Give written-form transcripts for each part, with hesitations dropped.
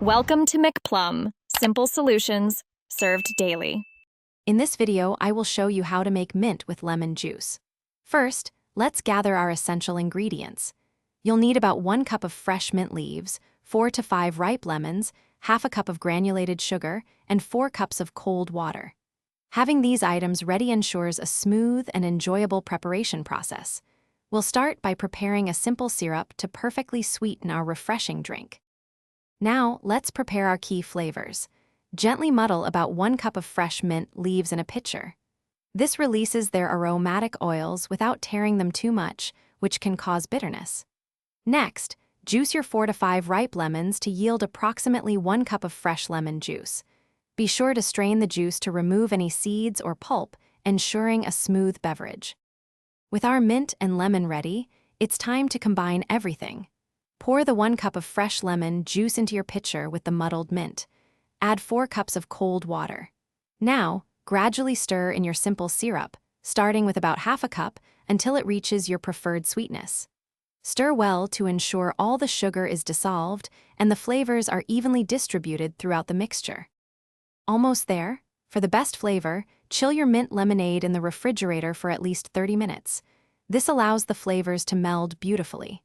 Welcome to McPlum, simple solutions served daily. In this video, I will show you how to make mint with lemon juice. First, let's gather our essential ingredients. You'll need about 1 cup of fresh mint leaves, 4 to 5 ripe lemons, half a cup of granulated sugar, and 4 cups of cold water. Having these items ready ensures a smooth and enjoyable preparation process. We'll start by preparing a simple syrup to perfectly sweeten our refreshing drink. Now, let's prepare our key flavors. Gently muddle about 1 cup of fresh mint leaves in a pitcher. This releases their aromatic oils without tearing them too much, which can cause bitterness. Next, juice your 4 to 5 ripe lemons to yield approximately 1 cup of fresh lemon juice. Be sure to strain the juice to remove any seeds or pulp, ensuring a smooth beverage. With our mint and lemon ready, it's time to combine everything. Pour the 1 cup of fresh lemon juice into your pitcher with the muddled mint. Add 4 cups of cold water. Now, gradually stir in your simple syrup, starting with about half a cup until it reaches your preferred sweetness. Stir well to ensure all the sugar is dissolved and the flavors are evenly distributed throughout the mixture. Almost there. For the best flavor, chill your mint lemonade in the refrigerator for at least 30 minutes. This allows the flavors to meld beautifully.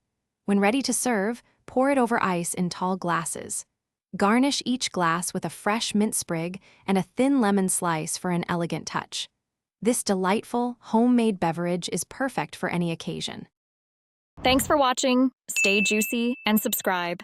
When ready to serve, pour it over ice in tall glasses. Garnish each glass with a fresh mint sprig and a thin lemon slice for an elegant touch. This delightful, homemade beverage is perfect for any occasion. Thanks for watching. Stay juicy and subscribe.